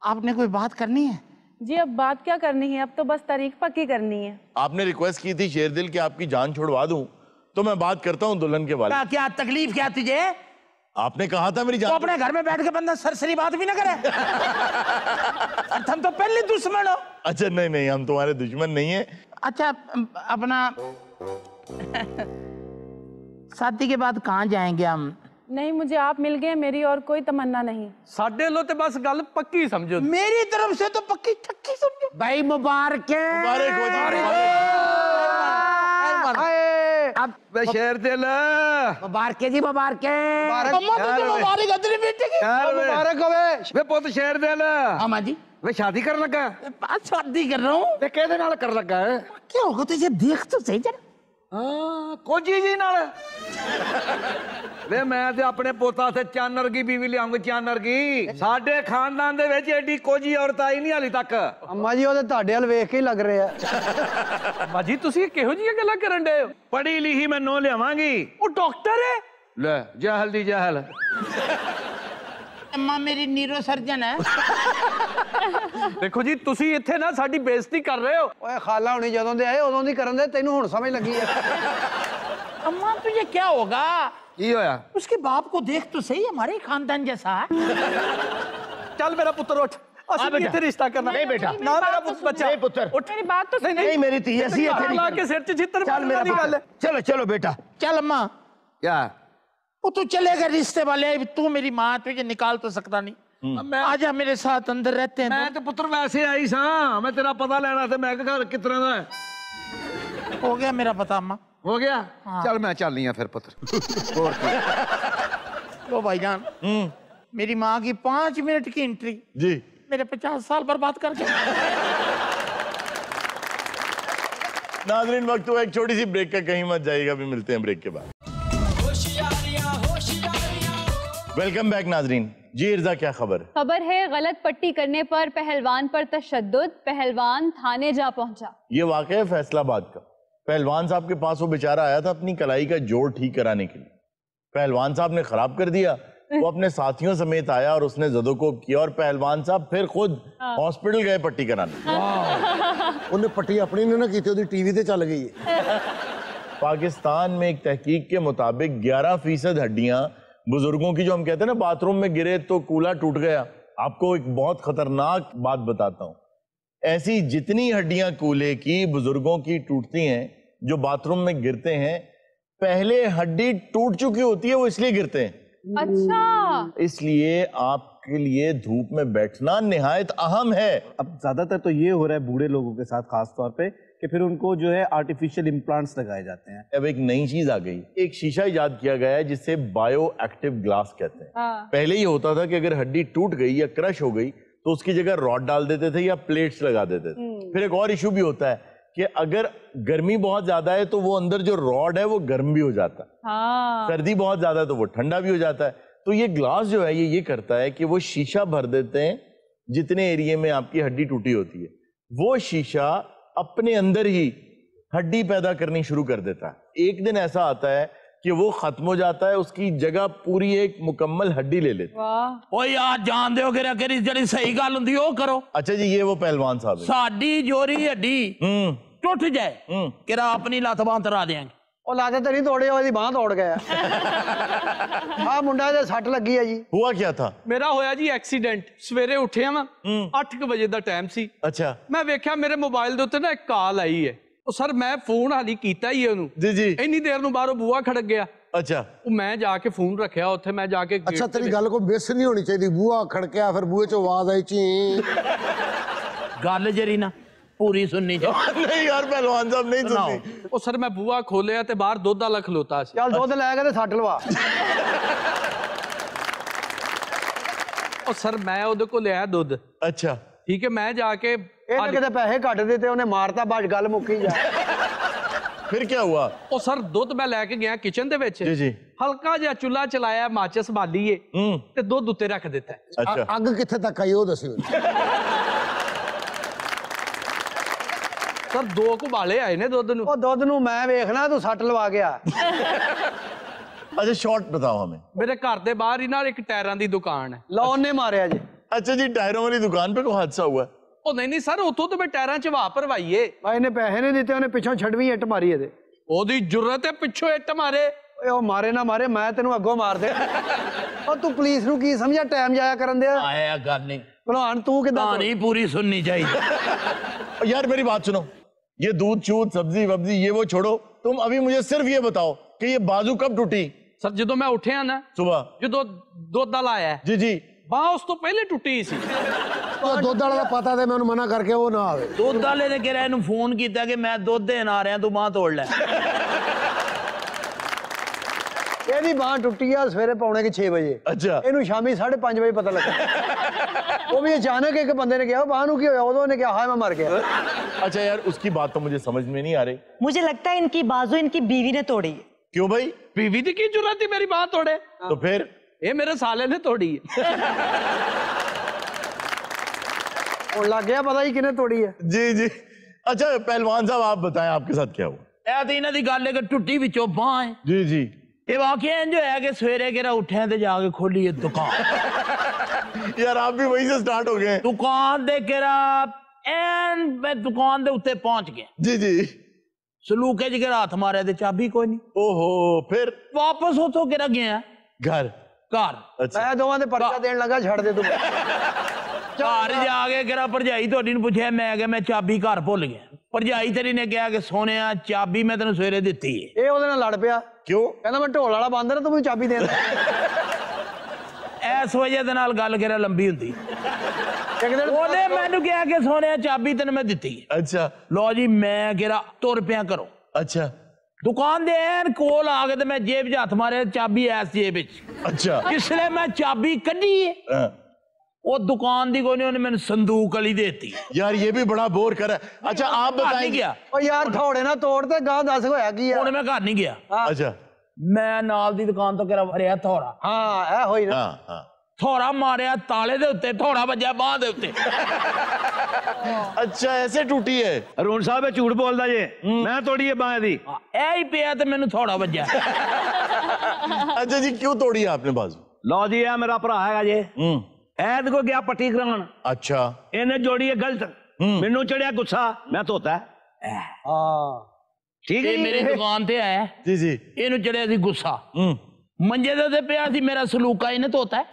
आपने कोई बात करनी है? जी, अब बात क्या करनी है, अब तो बस तारीख पक्की करनी है। आपने रिक्वेस्ट की थी शेरदिल कि आपकी जान छुड़वा दूं, तो मैं बात करता हूं दुल्हन के वाले। क्या क्या तकलीफ क्या तुझे? आपने कहा था मेरी तो जान। अपने घर में बैठ के बंदा सरसरी बात भी ना करे। हम तो पहले दुश्मन हो। अच्छा नहीं नहीं, हम तुम्हारे दुश्मन नहीं है। अच्छा अपना शादी के बाद कहाँ जाएंगे हम? नहीं, मुझे आप मिल गए, मेरी और कोई तमन्ना नहीं। ਸਾਡੇ ਲੋ ਤੇ ਬਸ ਗੱਲ ਪੱਕੀ ਸਮਝੋ। मेरी तरफ से तो पक्की ठक्की समझो। भाई मुबारक है। मुबारक हो जी, ਹਾਏ अब ਵੇ ਸ਼ੇਰ ਦਿਲ, मुबारक है जी, मुबारक है। अम्मा तुझे मुबारक है तेरी बेटे की। ਮੁਬਾਰਕ ਹੋਵੇ। ਵੇ ਪੁੱਤ ਸ਼ੇਰ ਦਿਲ, अम्मा जी, ਵੇ ਸ਼ਾਦੀ ਕਰਨ ਲੱਗਾ? आज शादी कर रहा हूँ। ਤੇ ਕਿਹਦੇ ਨਾਲ ਕਰਨ ਲੱਗਾ ਹੈ? क्या होगा तुझे, देख तो सही जरा। ਹਾਂ ਕੋਜੀ ਜੀ ਨਾਲ। ਵੇ ਮੈਂ ਤੇ ਆਪਣੇ ਪੋਤਾ ਤੇ ਚਾਨਰ ਕੀ ਬੀਵੀ ਲਿਆਉਂਗਾ, ਚਾਨਰ ਕੀ। ਸਾਡੇ ਖਾਨਦਾਨ ਦੇ ਵਿੱਚ ਐਡੀ ਕੋਜੀ ਔਰਤ ਆਈ ਨਹੀਂ ਹਾਲੇ ਤੱਕ। ਅੰਮਾ ਜੀ ਉਹਦੇ ਤੁਹਾਡੇ ਵੱਲ ਵੇਖ ਕੇ ਹੀ ਲੱਗ ਰਿਹਾ। ਬਾਜੀ ਤੁਸੀਂ ਕਿਹੋ ਜਿਹੀਆਂ ਗੱਲਾਂ ਕਰਨ ਡਏ ਹੋ? ਪੜ੍ਹੀ ਲਿਖੀ ਮੈਂ ਨੋ ਲਿਆਵਾਂਗੀ। ਉਹ ਡਾਕਟਰ ਹੈ। ਲੈ ਜਹਲ ਦੀ ਜਹਲ। अम्मा मेरी न्यूरो सर्जन है। ਦੇਖੋ ਜੀ, ਤੁਸੀਂ ਇੱਥੇ ਨਾ ਸਾਡੀ ਬੇਇੱਜ਼ਤੀ ਕਰ ਰਹੇ ਹੋ। ਓਏ ਖਾਲਾ ਹੁਣੀ ਜਦੋਂ ਦੇ ਆਏ ਉਦੋਂ ਦੀ ਕਰਨ ਦੇ, ਤੈਨੂੰ ਹੁਣ ਸਮਝ ਲੱਗੀ ਆ। अम्मा तुझे क्या होगा? ਕੀ ਹੋਇਆ? उसके बाप को देख तो सही, हमारे खानदान जैसा है। ਚੱਲ ਮੇਰਾ ਪੁੱਤਰ ਉੱਠ, ਅਸੀਂ ਬੇਟਾ। ਇੱਥੇ ਰਿਸ਼ਤਾ ਕਰਨਾ। ਨਹੀਂ ਬੇਟਾ। ਨਾ ਮੇਰਾ ਬੱਚਾ। ਨਹੀਂ ਪੁੱਤਰ। ਉੱਠ। मेरी बात तो नहीं नहीं मेरी धी, ਅਸੀਂ ਇੱਥੇ ਲਾ ਨਹੀਂ ਕੇ ਸਿਰ 'ਚ ਛਿੱਤਰ ਚੱਲ ਮਾਰਨ ਮੇਰਾ ਦੀ ਗੱਲ ਹੈ। ਪੁੱਤ, चलो चलो बेटा। चल अम्मा। क्या? वो तू चलेगा रिश्ते वाले, तू मेरी माँ, तुझे निकाल तो सकता नहीं। आजा मेरे साथ अंदर रहते हैं। मैं तो पुत्र वैसे आई सा, मैं तेरा पता लेना था। मैं घर किस तरह का है? हो गया मेरा पता अम्मा। हो गया? हाँ। चल मैं चल नहीं फिर पुत्र। और लो भाईजान, मेरी माँ की 5 मिनट की एंट्री जी मेरे 50 साल बर्बाद करके। नाजरीन, वक्त हुआ एक छोटी सी ब्रेक का, कहीं मत जाइएगा, अभी मिलते हैं ब्रेक के बाद। वेलकम बैक नाजरीन। जी इर्जा, क्या खबर? खबर है गलत पट्टी करने पर पहलवान पर तशद्दुद, पहलवान थाने जा पहुंचा। ये वाकया है फैसलाबाद का। पहलवान साहब के पास वो बेचारा आया था अपनी कलाई का जोड़ ठीक कराने के लिए। पहलवान साहब ने खराब कर दिया। वो अपने साथियों समेत आया और उसने ज़दोकोब किया और पहलवान साहब फिर खुद हॉस्पिटल गए पट्टी कराने। उन्हें पट्टी अपनी ने ना की थी, टीवी ते चल गई है। पाकिस्तान में एक तहकीक के मुताबिक 11% हड्डियां बुजुर्गों की, जो हम कहते हैं ना बाथरूम में गिरे तो कूला टूट गया। आपको एक बहुत खतरनाक बात बताता हूँ, ऐसी जितनी हड्डियां कूले की बुजुर्गों की टूटती हैं, जो बाथरूम में गिरते हैं, पहले हड्डी टूट चुकी होती है, वो इसलिए गिरते हैं। अच्छा, इसलिए आपके लिए धूप में बैठना निहायत अहम है। अब ज्यादातर तो ये हो रहा है बूढ़े लोगों के साथ खास तौर पे कि फिर उनको जो है आर्टिफिशियल इम्प्लांट्स लगाए जाते हैं। अब एक नई चीज आ गई, एक शीशा इजाद किया गया है जिसे बायो एक्टिव ग्लास कहते हैं। पहले ये होता था कि अगर हड्डी टूट गई या क्रश हो गई तो उसकी जगह रॉड डाल देते थे या प्लेट्स लगा देते थे। फिर एक और इशू भी होता है कि अगर गर्मी बहुत ज्यादा है तो वो अंदर जो रॉड है वो गर्म भी हो जाता है। सर्दी बहुत ज्यादा है तो वो ठंडा भी हो जाता है। तो ये ग्लास जो है ये करता है कि वो शीशा भर देते हैं जितने एरिया में आपकी हड्डी टूटी होती है, वो शीशा अपने अंदर ही हड्डी पैदा करनी शुरू कर देता है। एक दिन ऐसा आता है कि वो खत्म हो जाता है, उसकी जगह पूरी एक मुकम्मल हड्डी ले लेते हैं। ओ यार जान दो कि जड़ी सही गल हुंदी ओ करो। अच्छा जी, ये वो पहलवान साहब है। साडी जोरी हड्डी टूट जाए किरा अपनी लत बांह तरा देंगे। ਉਹ ਲੱਤ ਤੇ ਨਹੀਂ ਤੋੜੀ, ਉਹਦੀ ਬਾਂਹ ਤੋੜ ਗਿਆ। ਆ ਮੁੰਡਾ ਦੇ ਸੱਟ ਲੱਗੀ ਹੈ ਜੀ। हुआ क्या था? ਮੇਰਾ ਹੋਇਆ ਜੀ ਐਕਸੀਡੈਂਟ। ਸਵੇਰੇ ਉੱਠਿਆ ਵਾਂ 8 ਵਜੇ ਦਾ ਟਾਈਮ ਸੀ। ਅੱਛਾ, ਮੈਂ ਵੇਖਿਆ ਮੇਰੇ ਮੋਬਾਈਲ ਦੇ ਉੱਤੇ ਨਾ ਇੱਕ ਕਾਲ ਆਈ ਹੈ। ਉਹ ਸਰ ਮੈਂ ਫੋਨ ਹਾਲੀ ਕੀਤਾ ਹੀ ਉਹਨੂੰ। ਜੀ ਜੀ। ਇੰਨੀ ਦੇਰ ਨੂੰ ਬਾਹਰੋਂ ਬੂਹਾ ਖੜਕ ਗਿਆ। अच्छा, ਉਹ ਮੈਂ ਜਾ ਕੇ ਫੋਨ ਰੱਖਿਆ ਉੱਥੇ, ਮੈਂ ਜਾ ਕੇ अच्छा तेरी गल को मिस नहीं होनी चाहिए। बूहा खड़किया, फिर बूहे चो आवाज आई ची। गल जरी ना पूरी सुननी चाहिए। नहीं यार पहलवान साहब नहीं सुननी। ਉਹ ਸਰ ਮੈਂ ਬੂਹਾ ਖੋਲਿਆ ਤੇ ਬਾਹਰ ਦੁੱਧ ਵਾਲਾ ਖਲੋਤਾ ਸੀ। ਚੱਲ ਦੁੱਧ ਲੈ ਕੇ ਤੇ ਸੱਟ ਲਵਾ। ਉਹ ਸਰ ਮੈਂ ਉਹਦੇ ਕੋਲ ਲਿਆ ਦੁੱਧ। अच्छा, ਠੀਕ ਹੈ, ਮੈਂ ਜਾ ਕੇ ਇਹਨੇ ਕਿਤੇ ਪੈਸੇ ਘੱਟ ਦਿੱਤੇ, ਉਹਨੇ ਮਾਰਤਾ, ਬਾਅਦ ਗੱਲ ਮੁੱਕੀ ਜਾ। फिर क्या हुआ? ਉਹ ਸਰ ਦੁੱਧ ਮੈਂ ਲੈ ਕੇ ਗਿਆ ਕਿਚਨ ਦੇ ਵਿੱਚ। जी जी। ਹਲਕਾ ਜਿਹਾ ਚੁੱਲ੍ਹਾ ਚਲਾਇਆ, ਮਾਚਿਸ ਬਾਲੀਏ ਤੇ ਦੁੱਧ ਉੱਤੇ ਰੱਖ ਦਿੱਤਾ। अच्छा, अग किथे तक आई वो दसी। ਸਰ 2 ਘੁਬਾਲੇ ਆਏ ਨੇ ਦੁੱਧ ਨੂੰ। ਉਹ ਦੁੱਧ ਨੂੰ ਮੈਂ ਵੇਖਣਾ, ਤੂੰ ਸੱਟ ਲਵਾ ਗਿਆ। अच्छा शॉर्ट बताओ हमें। ਮੇਰੇ ਘਰ ਦੇ ਬਾਹਰ ਹੀ ਨਾਲ ਇੱਕ ਟਾਇਰਾਂ ਦੀ ਦੁਕਾਨ ਹੈ। ਲੌਨ ਨੇ ਮਾਰਿਆ ਜੀ। अच्छा जी, टायरों वाली दुकान पे कोई हादसा हुआ? ਉਹ ਨਹੀਂ ਸਰ, ਉੱਥੋਂ ਤਾਂ ਮੈਂ ਟਾਇਰਾਂ 'ਚ ਹਵਾ ਭਰਵਾਈਏ। ਭਾਈ ਨੇ ਪੈਸੇ ਨਹੀਂ ਦਿੱਤੇ, ਉਹਨੇ ਪਿੱਛੋਂ ਛੜਵੀਂ ਇੱਟ ਮਾਰੀ ਇਹਦੇ। ਉਹਦੀ ਜ਼ਰੂਰਤ ਹੈ ਪਿੱਛੋਂ ਇੱਟ ਮਾਰੇ। ਓਏ ਉਹ ਮਾਰੇ ਨਾ ਮਾਰੇ, ਮੈਂ ਤੈਨੂੰ ਅੱਗੋਂ ਮਾਰ ਦੇ। ਉਹ ਤੂੰ ਪੁਲਿਸ ਨੂੰ ਕੀ ਸਮਝਿਆ, ਟਾਈਮ ਜਾਇਆ ਕਰਨ ਦੇ। आया गल नहीं, ਭਲਵਾਨ ਤੂੰ ਕਿੱਦਾਂ कहानी पूरी सुननी चाहिए। यार मेरी बात सुनो, ये दूध चूत सब्जी वब्जी ये वो छोड़ो, तुम अभी मुझे सिर्फ ये बताओ कि ये बाजू कब टूटी? ਸਰ ਜਦੋਂ ਮੈਂ ਉੱਠਿਆ ਨਾ, सुबह। ਜਦੋਂ ਦੁੱਧ ਵਾਲਾ ਆਇਆ, जी जी। ਬਾਂਹ ਉਸ ਤੋਂ ਪਹਿਲੇ ਟੁੱਟੀ ਸੀ। ਉਹ ਦੁੱਧ ਵਾਲਾ ਦਾ ਪਤਾ ਤੇ ਮੈਂ ਉਹਨੂੰ ਮਨਾ ਕਰਕੇ ਉਹ ਨਾ ਆਵੇ। ਦੁੱਧ ਵਾਲੇ ਨੇ ਕਿਹਾ ਇਹਨੂੰ ਫੋਨ ਕੀਤਾ ਕਿ ਮੈਂ ਦੁੱਧ ਦੇਣ ਆ ਰਿਹਾ, ਤੂੰ ਬਾਂਹ ਤੋੜ ਲੈ। ਇਹਦੀ ਬਾਂਹ ਟੁੱਟੀ ਆ ਸਵੇਰੇ ਪੌਣੇ 6 ਵਜੇ। अच्छा, ਇਹਨੂੰ ਸ਼ਾਮੀ 5:30 ਵਜੇ ਪਤਾ ਲੱਗਾ। ਉਹ ਵੀ ਅਚਾਨਕ ਇੱਕ ਬੰਦੇ ਨੇ ਕਿਹਾ ਬਾਂਹ ਨੂੰ ਕੀ ਹੋਇਆ, ਉਦੋਂ ਉਹਨੇ ਕਿਹਾ ਹਾਏ ਮੈਂ ਮਰ ਗਿਆ। अच्छा यार उसकी बात तो मुझे समझ में नहीं आ रही। मुझे लगता है इनकी बाजू इनकी बीवी ने तोड़ी है। क्यों भाई? बीवी ਦੀ ਕੀ ਜ਼ਰੂਰਤ ਸੀ ਮੇਰੀ ਬਾਂਹ ਤੋੜੇ? तो फिर? ਇਹ ਮੇਰੇ ਸਾਲੇ ਨੇ ਤੋੜੀ ਹੈ। ਹੁਣ ਲੱਗ ਗਿਆ ਪਤਾ ਹੀ ਕਿਹਨੇ ਤੋੜੀ ਹੈ। जी जी। अच्छा पहलवान साहब आप बताएं आपके साथ क्या हुआ? ਇਹ ਤਾਂ ਇਹਨਾਂ ਦੀ ਗੱਲ ਹੈ ਕਿ ਟੁੱਟੀ ਵਿੱਚੋਂ ਬਾਂਹ ਹੈ। जी जी। ਇਹ ਵਾਕਿਆ ਇੰਜ ਹੋਇਆ ਕਿ ਸਵੇਰੇ ਕਿਹੜਾ ਉੱਠਿਆ ਤੇ ਜਾ ਕੇ ਖੋਲੀ ਇਹ ਦੁਕਾਨ। यार आप भी वहीं से स्टार्ट हो गए। ਦੁਕਾਨ ਦੇ ਕਿਹੜਾ ਐਨ ਮੈਂ ਦੁਕਾਨ ਦੇ ਉੱਤੇ ਪਹੁੰਚ ਗਿਆ। जी जी। ਸਲੂਕੇ 'ਚ ਕਿਹੜਾ ਹੱਥ ਮਾਰਿਆ ਤੇ ਚਾਬੀ ਕੋਈ ਨਹੀਂ। ओहो, फिर? ਵਾਪਸ ਉੱਥੋਂ ਕਿਹੜਾ ਗਿਆ घर। ਘਰ। अच्छा। ਮੈਂ ਦੋਵਾਂ ਦੇ ਪਰਚਾ ਦੇਣ ਲੱਗਾ, ਛੱਡ ਦੇ ਤੂੰ। ਘਰ ਜਾ ਕੇ ਕਿਹੜਾ ਭਰਜਾਈ ਤੁਹਾਡੀ ਨੂੰ ਪੁੱਛਿਆ, ਮੈਂ ਕਿਹਾ ਮੈਂ ਚਾਬੀ ਘਰ ਭੁੱਲ ਗਿਆ। ਭਰਜਾਈ ਤੇਰੀ ਨੇ ਕਿਹਾ ਕਿ ਸੋਹਣਿਆ ਚਾਬੀ ਮੈਂ ਤੈਨੂੰ ਸਵੇਰੇ ਦਿੱਤੀ ਹੈ। ਇਹ ਉਹਦੇ ਨਾਲ ਲੜ ਪਿਆ। क्यों? ਕਹਿੰਦਾ ਮੈਂ ਢੋਲ ਵਾਲਾ ਬੰਦ ਨਾ ਤੂੰ ਮੈਨੂੰ ਚਾਬੀ ਦੇ ਦੇ। ਇਸ ਵਜ੍ਹਾ ਦੇ ਨਾਲ ਗੱਲ ਕਿਹੜਾ ਲੰਬੀ ਹੁੰਦੀ। ਇੱਕ ਦਿਨ ਉਹਨੇ ਮੈਨੂੰ ਕਿਹਾ ਕਿ ਸੋਹਣਿਆ ਚਾਬੀ ਤੈਨੂੰ ਮੈਂ ਦਿੱਤੀ ਹੈ। अच्छा ਲਓ ਜੀ ਮੈਂ ਕਿਹੜਾ ਤੁਰ ਪਿਆ ਕਰੋ। अच्छा ਦੁਕਾਨ ਦੇ ਐਨ ਕੋਲ ਆ ਕੇ ਤੇ ਮੈਂ ਜੇਬ 'ਚ ਹੱਥ ਮਾਰਿਆ, ਚਾਬੀ ਐਸ ਜੇਬ ਵਿੱਚ। अच्छा ਜਿਸਲੇ ਮੈਂ ਚਾਬੀ ਕੱਢੀ ਹੈ हाँ। ਉਹ ਦੁਕਾਨ ਦੀ ਕੋਈ ਨਹੀਂ, ਉਹਨੇ ਮੈਨੂੰ ਸੰਦੂਕ ਵਾਲੀ ਦੇਤੀ। यार ये भी बड़ा बोर कर रहा है। अच्छा आप ਘਰ ਨਹੀਂ बताएं। ਗਿਆ। ਉਹ ਯਾਰ ਥੋੜੇ ਨਾ ਤੋੜ ਤੇ ਗਾਂ ਦੱਸ ਹੋਇਆ ਕੀ ਆ। ਹੁਣ ਮੈਂ ਘਰ ਨਹੀਂ ਗਿਆ। अच्छा ਮੈਂ ਨਾਲ ਦੀ ਦੁਕਾਨ ਤੋਂ ਕਿਹੜਾ ਭਰਿਆ ਥੋੜਾ। ਹਾਂ ਇਹ ਹੋਈ ਨਾ। हाँ हाँ ਥੋੜਾ ਮਾਰਿਆ ਤਾਲੇ ਦੇ ਉੱਤੇ, ਥੋੜਾ ਵੱਜਿਆ ਬਾਹ ਦੇ ਉੱਤੇ। अच्छा ऐसे टूटी है। ਅਰੁਣ ਸਾਹਿਬ ਇਹ ਝੂਠ ਬੋਲਦਾ ਜੇ, ਮੈਂ ਤੋੜੀ ਇਹ ਬਾਂਹ ਦੀ। ਇਹ ਹੀ ਪਿਆ ਤੇ ਮੈਨੂੰ ਥੋੜਾ ਵੱਜਿਆ। अच्छा जी क्यों तोड़ी आपने बाजू? ਲਓ ਜੀ ਇਹ ਮੇਰਾ ਭਰਾ ਹੈਗਾ ਜੇ, ਐਦ ਕੋ ਗਿਆ ਪੱਟੀ ਕਰਾਉਣ। अच्छा ਇਹਨੇ ਜੋੜੀ ਹੈ ਗਲਤ, ਮੈਨੂੰ ਚੜਿਆ ਗੁੱਸਾ, ਮੈਂ ਧੋਤਾ। ਹਾਂ ਠੀਕ ਹੈ ਇਹ ਮੇਰੀ ਦੁਕਾਨ ਤੇ ਆਇਆ जी जी ਇਹਨੂੰ ਚੜਿਆ ਸੀ ਗੁੱਸਾ। ਮੰਜੇ ਦੇ ਉੱਤੇ ਪਿਆ ਸੀ, ਮੇਰਾ ਸਲੂਕਾ ਇਹਨੇ ਧੋਤਾ।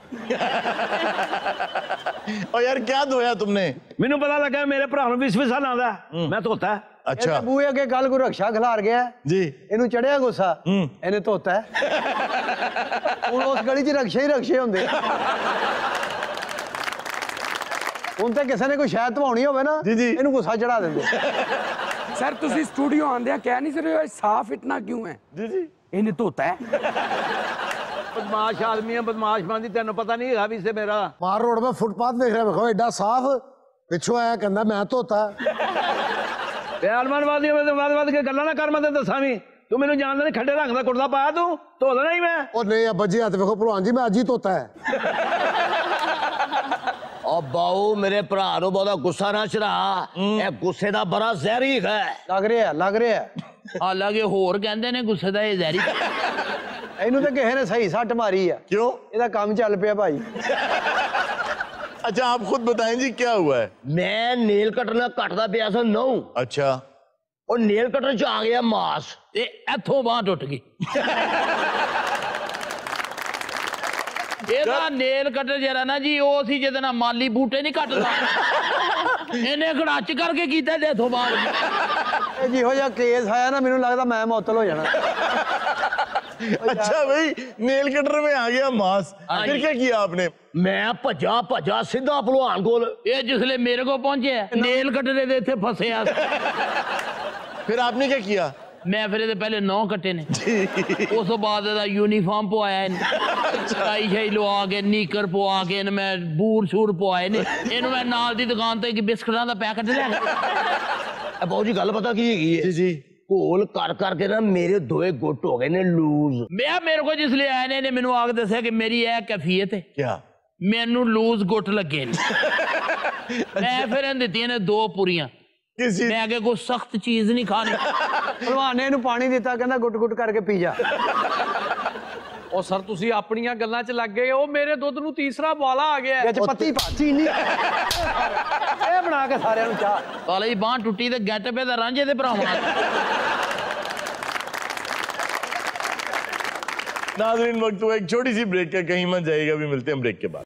और यार क्या धोया तुमने? ਮੈਨੂੰ ਪਤਾ ਲੱਗਾ ਮੇਰੇ ਭਰਾ ਨੂੰ 20 ਸਾਲ ਆਉਂਦਾ, ਮੈਂ ਧੋਤਾ। अच्छा ਬੂਏ ਅੱਗੇ ਕੱਲ ਕੋ ਰਕਸ਼ਾ ਖਿਲਾਰ ਗਿਆ जी ਇਹਨੂੰ ਚੜਿਆ ਗੁੱਸਾ, ਇਹਨੇ ਧੋਤਾ। ਹੁਣ ਉਸ ਗਲੀ 'ਚ ਰਕਸ਼ੇ ਹੀ ਰਕਸ਼ੇ ਹੁੰਦੇ। ਹੁਣ ਤਾਂ ਕਿਸੇ ਨੇ ਕੋਈ ਸ਼ਾਇਦ ਧਵਾਉਣੀ ਹੋਵੇ ਨਾ, ਜੀ, ਜੀ। ਇਹਨੂੰ ਗੁੱਸਾ ਚੜਾ ਦਿੰਦੇ। ਸਰ ਤੁਸੀਂ ਸਟੂਡੀਓ ਆਂਦਿਆਂ ਕਹਿ ਨਹੀਂ ਸਕਦੇ ਸਾਫ ਇਤਨਾ ਕਿਉਂ ਹੈ? जी जी ਇਹਨੇ ਧੋਤਾ ਹੈ। ਬਦਮਾਸ਼ ਆਦਮੀ ਹੈ, ਬਦਮਾਸ਼ ਬੰਦੀ, ਤੈਨੂੰ ਪਤਾ ਨਹੀਂ ਹੈਗਾ ਵੀ ਸੇ ਮੇਰਾ। मार रोड में फुटपाथ देख रहे हो एडा साफ, पिछू आया कहना मैं धोता। ਬਿਆਨਮਾਨਵਾਦੀਆਂ ਵਿੱਚ ਵੱਧ ਕੇ ਗੱਲਾਂ ਨਾ ਕਰ, ਮੈਂ ਤੈਨੂੰ ਦੱਸਾਂ ਵੀ। ਤੂੰ ਮੈਨੂੰ ਜਾਣਦਾ ਨਹੀਂ, ਖੱਡੇ ਰੰਗ ਦਾ ਕੁੜਤਾ ਪਾਇਆ, ਤੂੰ ਧੋ ਦੇਣਾ ਹੀ ਮੈਂ। और नहीं अब बजे हाथ देखो भलवान जी मैं आज ही धोता है। और बाऊ मेरे भरा नु बहुता गुस्सा ना चढ़ा, ए गुस्से दा बड़ा जहरी है। ਲੱਗ ਰਿਹਾ ਲੱਗ ਰਿਹਾ। ਹਾਲਾਂਕਿ ਹੋਰ ਕਹਿੰਦੇ ਨੇ ਗੁੱਸੇ ਦਾ ਇਹ ਜ਼ਹਿਰੀ। ਇਹਨੂੰ ਤਾਂ ਕਿਸੇ ਨੇ ਸਹੀ ਸੱਟ ਮਾਰੀ ਆ। क्यों? ਇਹਦਾ ਕੰਮ ਚੱਲ ਪਿਆ ਭਾਈ। अच्छा आप खुद बताएं जी क्या हुआ है? मैं नेल कटर ना कटदा पिया सा नौ, अच्छा और नेल कटर च आ गया मास, ਤੇ ਇੱਥੋਂ ਬਾਂਹ ਟੁੱਟ ਗਈ। ਇਹਦਾ ਨੇਲ ਕਟਰ ਜਿਹੜਾ ਨਾ ਜੀ ਉਹ ਸੀ ਜਿਹਦੇ ਨਾਲ ਮਾਲੀ ਬੂਟੇ ਨਹੀਂ ਕੱਟਦਾ। ਇਹਨੇ ਖੜਾਚ ਕਰਕੇ ਕੀਤਾ ਤੇ ਇੱਥੋਂ ਬਾਂਹ। ਇਹ ਜਿਹੋ ਜਿਹਾ ਕੇਸ ਆਇਆ ਨਾ, ਮੈਨੂੰ ਲੱਗਦਾ ਮੈਂ ਮੁਅੱਤਲ ਹੋ ਜਾਣਾ। अच्छा भाई नेल कटर में आ गया मांस, फिर क्या किया आपने? मैं भजा भजा सीधा भलवान कोल। ਇਹ ਜਿਸਲੇ ਮੇਰੇ ਕੋਲ ਪਹੁੰਚਿਆ ਨੇਲ ਕਟਰੇ ਦੇ ਇੱਥੇ ਫਸਿਆ। फिर आपने क्या किया? ਮੈਂ ਫਿਰ ਇਹਦੇ ਪਹਿਲੇ 9 ਕੱਟੇ ਨੇ, ਉਸ ਤੋਂ ਬਾਅਦ ਇਹਦਾ ਯੂਨੀਫਾਰਮ ਪਵਾਇਆ ਇਹਨੇ, ਟਾਈ ਸ਼ਾਈ ਲਵਾ ਕੇ, ਨੀਕਰ ਪਵਾ ਕੇ ਇਹਨੂੰ ਮੈਂ ਬੂਟ ਸ਼ੂਟ ਪਵਾਏ ਨੇ। ਇਹਨੂੰ ਮੈਂ ਨਾਲ ਦੀ ਦੁਕਾਨ ਤੋਂ ਇੱਕ ਬਿਸਕਟਾਂ ਦਾ ਪੈਕਟ ਲਿਆ। बाबू जी गल पता की हैगी है? जी जी घोल कर करके ना मेरे दोए गुट हो गए ने लूज। ਮੈਂ ਮੇਰੇ ਕੋਲ ਜਿਸਲੇ ਆਏ ਨੇ ਇਹਨੇ ਮੈਨੂੰ ਆ ਕੇ ਦੱਸਿਆ ਕਿ ਮੇਰੀ ਇਹ ਕੈਫੀਅਤ ਹੈ, क्या? ਮੈਨੂੰ ਲੂਜ਼ ਗੁੱਟ ਲੱਗੇ ਨੇ। ਮੈਂ ਫਿਰ ਇਹਨੂੰ ਦਿੱਤੀਆਂ ਨੇ 2 ਪੂਰੀਆਂ। किस चीज? ਮੈਂ ਅੱਗੇ ਕੋਈ ਸਖਤ ਚੀਜ਼ ਨਹੀਂ ਖਾਣੀ। ਭਲਵਾਨ ਨੇ ਇਹਨੂੰ ਪਾਣੀ ਦਿੱਤਾ, ਕਹਿੰਦਾ ਗੁੱਟ ਗੁੱਟ ਕਰਕੇ ਪੀ ਜਾ। ਉਹ ਸਰ ਤੁਸੀਂ ਆਪਣੀਆਂ ਗੱਲਾਂ 'ਚ ਲੱਗ ਗਏ। ਉਹ ਮੇਰੇ ਦੁੱਧ ਨੂੰ ਤੀਸਰਾ ਵਾਲਾ ਆ ਗਿਆ। ਵਿੱਚ ਪੱਤੀ ਪਾ ਚੀਨੀ ਇਹ ਬਣਾ ਕੇ ਸਾਰਿਆਂ ਨੂੰ ਚਾਹ। ਕਾਲੇ ਦੀ ਬਾਂਹ ਟੁੱਟੀ ਤੇ ਗੱਟ ਪੇ ਦਾ ਰਾਂਝੇ ਦੇ ਭਰਾਵਾਂ। नाज़रीन वक्त हुआ एक छोटी सी ब्रेक का, कहीं मत जाइएगा, अभी मिलते हैं ब्रेक के बाद।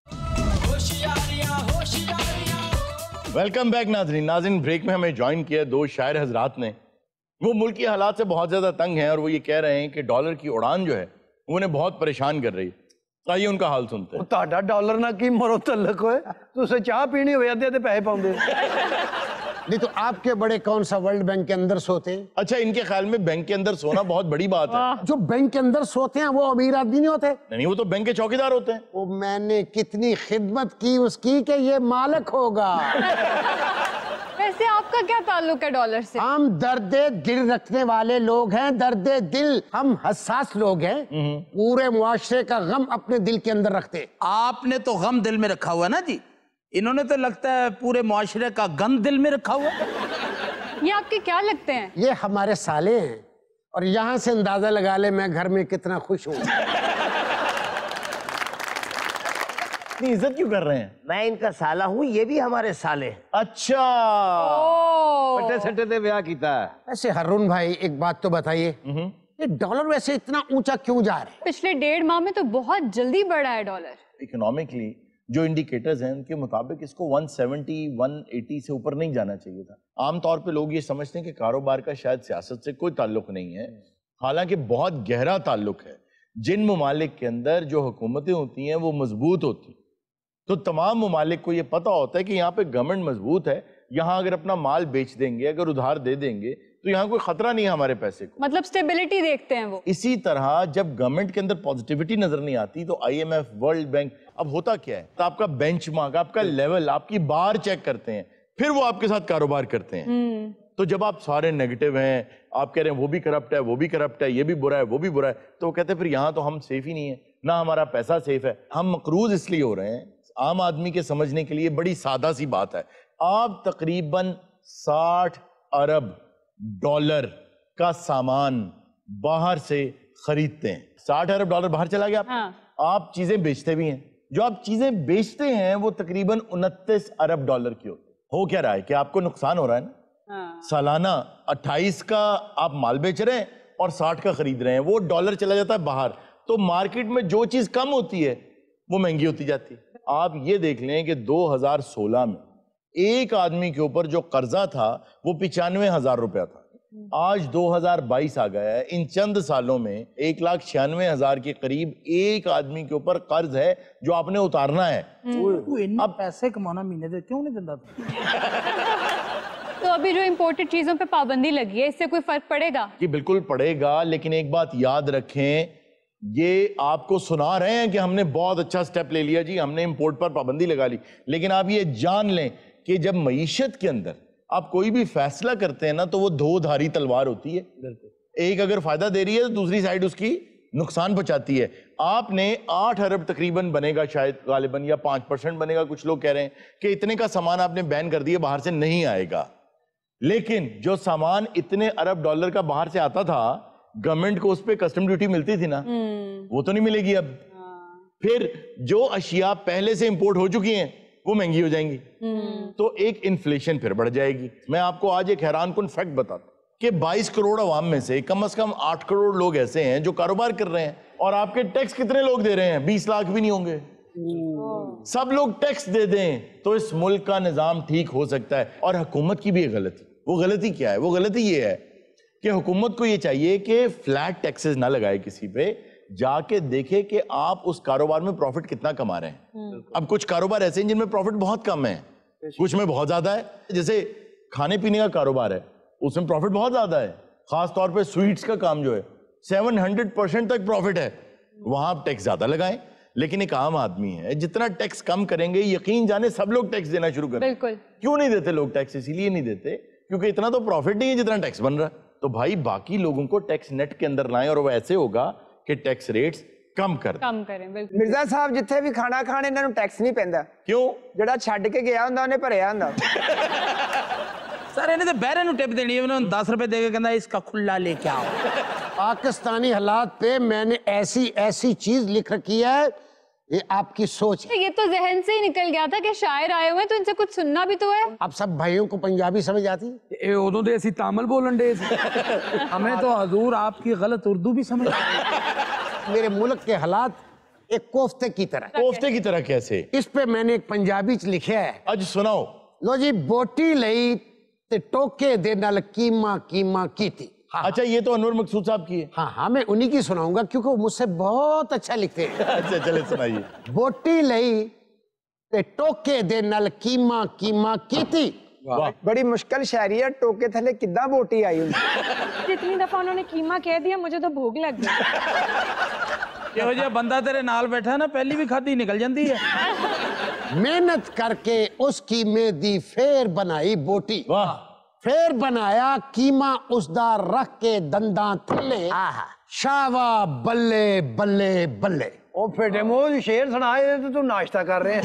वेलकम बैक नाज़रीन ब्रेक में हमें ज्वाइन किया 2 शायर हजरात ने। वो मुल्क के हालात से बहुत ज़्यादा तंग हैं और वो ये कह रहे हैं कि डॉलर की उड़ान जो है वो उन्हें बहुत परेशान कर रही है। आइए उनका हाल सुनते हैं। ਤੁਹਾਡਾ ਡਾਲਰ ਨਾਲ ਕੀ ਮਰੋ ਤਲਕ ਹੋਏ, ਤੁਸੀਂ ਚਾਹ ਪੀਣੀ ਹੋਵੇ ਅੱਧੇ ਤੇ ਪੈਸੇ ਪਾਉਂਦੇ। नहीं तो आपके बड़े कौन सा वर्ल्ड बैंक के अंदर सोते हैं? अच्छा इनके ख्याल में बैंक के अंदर सोना बहुत बड़ी बात है। जो बैंक के अंदर सोते हैं वो अमीर आदमी नहीं होते। नहीं वो तो बैंक के चौकीदार होते हैं। वो मैंने कितनी खिदमत की उसकी कि ये मालिक होगा। वैसे आपका क्या ताल्लुक है डॉलर से? हम दर्दे दिल रखने वाले लोग हैं, दर्दे दिल। हम हसास लोग हैं, पूरे मुआशरे का गम अपने दिल के अंदर रखते। आपने तो गम दिल में रखा हुआ ना जी, इन्होंने तो लगता है पूरे मुआशरे का गम दिल में रखा हुआ। ये आपके क्या लगते हैं? ये हमारे साले हैं और यहाँ से अंदाजा लगा ले मैं घर में कितना खुश हूँ। इतनी इज्जत क्यों कर रहे हैं? मैं इनका साला हूँ, ये भी हमारे साले। अच्छा पट्टे सट्टे ते ब्याह कीता है। ऐसे हरुण भाई एक बात तो बताइए, ये डॉलर वैसे इतना ऊंचा क्यों जा रहा है? पिछले 1.5 माह में तो बहुत जल्दी बढ़ा है डॉलर। इकोनॉमिकली जो इंडिकेटर्स हैं उनके मुताबिक इसको 170 180 से ऊपर नहीं जाना चाहिए था। आमतौर पे लोग ये समझते हैं कि कारोबार का शायद सियासत से कोई ताल्लुक नहीं है, हालांकि बहुत गहरा ताल्लुक है। जिन ममालिक के अंदर जो हुकूमतें होती हैं वो मजबूत होती, तो तमाम ममालिक को ये पता होता है कि यहाँ पे गवर्नमेंट मजबूत है, यहाँ अगर अपना माल बेच देंगे, अगर उधार दे देंगे तो यहाँ कोई खतरा नहीं है हमारे पैसे को। मतलब स्टेबिलिटी देखते हैं वो। इसी तरह जब गवर्नमेंट के अंदर पॉजिटिविटी नजर नहीं आती तो IMF, वर्ल्ड बैंक, अब होता क्या है, तो आपका बेंचमार्क, आपका लेवल, आपकी बार चेक करते हैं, फिर वो आपके साथ कारोबार करते हैं। तो जब आप सारे नेगेटिव हैं, आप कह रहे हैं वो भी करप्ट है, वो भी करप्ट है, ये भी बुरा है, वो भी बुरा है, तो वो कहते हैं फिर यहाँ तो हम सेफ ही नहीं है, ना हमारा पैसा सेफ है। हम मकरूज इसलिए हो रहे हैं, आम आदमी के समझने के लिए बड़ी सादा सी बात है। आप तकरीबन 60 अरब डॉलर का सामान बाहर से खरीदते हैं। 60 अरब डॉलर बाहर चला गया। आप चीजें बेचते भी हैं, जो आप चीजें बेचते हैं वो तकरीबन 29 अरब डॉलर की होती है। हो क्या रहा है कि आपको नुकसान हो रहा है ना। सालाना 28 का आप माल बेच रहे हैं और 60 का खरीद रहे हैं, वो डॉलर चला जाता है बाहर, तो मार्केट में जो चीज कम होती है वो महंगी होती जाती है। आप ये देख लें कि 2016 में एक आदमी के ऊपर जो कर्जा था वो 95,000 रुपया था, आज 2022 आ गया है। इन चंद सालों में 1,96,000 के करीब एक आदमी के ऊपर कर्ज है जो आपने उतारना है। अब पैसे कमाना महीने से क्यों नहीं देता? तो अभी जो इम्पोर्टेड चीजों पे पाबंदी लगी है, इससे कोई फर्क पड़ेगा? कि बिल्कुल पड़ेगा, लेकिन एक बात याद रखें, ये आपको सुना रहे हैं कि हमने बहुत अच्छा स्टेप ले लिया जी, हमने इंपोर्ट पर पाबंदी लगा ली, लेकिन आप ये जान लें कि जब मईशत के अंदर आप कोई भी फैसला करते हैं ना तो वो दो धारी तलवार होती है। एक अगर फायदा दे रही है तो दूसरी साइड उसकी नुकसान पहुंचाती है। आपने 8 अरब तकरीबन बनेगा शायद गालिबन, या 5% बनेगा, कुछ लोग कह रहे हैं कि इतने का सामान आपने बैन कर दिया, बाहर से नहीं आएगा। लेकिन जो सामान इतने अरब डॉलर का बाहर से आता था, गवर्नमेंट को उस पर कस्टम ड्यूटी मिलती थी ना, वो तो नहीं मिलेगी अब। फिर जो अशिया पहले से इंपोर्ट हो चुकी हैं वो महंगी हो जाएंगी, तो एक इन्फ्लेशन फिर बढ़ जाएगी। मैं आपको आज एक हैरानकुन फैक्ट बताता कि 22 करोड़ अवाम में से कम 8 करोड़ लोग ऐसे हैं जो कारोबार कर रहे हैं, और आपके टैक्स कितने लोग दे रहे हैं? 20 लाख भी नहीं होंगे। सब लोग टैक्स दे दें तो इस मुल्क का निजाम ठीक हो सकता है। और हुकूमत की भी एक गलती, वो गलती क्या है? वो गलती ये है कि हुकूमत को ये चाहिए कि फ्लैट टैक्सेस ना लगाए किसी पे, जाके देखे कि आप उस कारोबार में प्रॉफिट कितना कमा रहे हैं। अब कुछ कारोबार ऐसे हैं जिनमें प्रॉफिट बहुत कम है, कुछ में बहुत ज्यादा है। जैसे खाने पीने का कारोबार है, उसमें प्रॉफिट बहुत ज्यादा है, खास तौर पे स्वीट्स का काम जो है 700% तक प्रॉफिट है, वहां आप टैक्स ज्यादा लगाएं। लेकिन एक आम आदमी है, जितना टैक्स कम करेंगे यकीन जाने सब लोग टैक्स देना शुरू करें। बिल्कुल। क्यों नहीं देते लोग टैक्स? इसीलिए नहीं देते क्योंकि इतना तो प्रॉफिट नहीं है जितना टैक्स बन रहा है। तो भाई बाकी लोगों को टैक्स नेट के अंदर लाएं, और वो ऐसे होगा कि टैक्स रेट्स कम करें। बिल्कुल। मिर्जा साहब जिथे भी खाना खाने इन्हां नूं टैक्स नहीं पैंदा। क्यों? ਜਿਹੜਾ ਛੱਡ ਕੇ ਗਿਆ ਹੁੰਦਾ ਉਹਨੇ ਭਰਿਆ ਹੁੰਦਾ। सर इन्हें तो बहरे नु टिप देनी है, उन्होंने 10 रुपए देके कहना इसका खुला लेके आओ। पाकिस्तानी हालात पे मैंने ऐसी चीज लिख रखी है, ये आपकी सोच है। ये तो जहन से ही निकल गया था कि शायर आए हुए हैं, तो इनसे कुछ सुनना भी तो है। अब सब भाइयों को पंजाबी समझ आती है? उदों दे असी तामिल बोलन दे हमें तो हजूर आपकी गलत उर्दू भी समझ मेरे मुल्क के हालात एक कोफ्ते की तरह। कोफ्ते की तरह कैसे? इस पे मैंने एक पंजाबी च लिखा है, आज सुनाओ। लो जी, बोटी लई ते टोके दे नाल कीमा कीती। हाँ, अच्छा, ये तो अनवर मकसूद साहब की है। हाँ, मैं उन्हीं की सुनाऊंगा क्योंकि वो मुझसे बहुत अच्छा लिखते हैं। अच्छा चले सुनाइए। बोटी लई ते टोके दे नाल कीमा कीती। बड़ी मुश्किल शायरी है, टोके थले किद्दां बोटी आई हुंदी। जितनी दफा उन्होंने कीमा कह दिया मुझे तो भूख लग गई। यो जो बंदा तेरे नाल बैठा है ना, पहली भी खाधी निकल जाती है। मेहनत करके उस कीमे दी फेर बनाई बोटी, वाह, फेर बनाया कीमा उसदा रख के दंदा थले, शावा बल्ले बल्ले बल्ले। ओ फेटे मोह शेर सुनाए तो तू नाश्ता कर रहे हैं।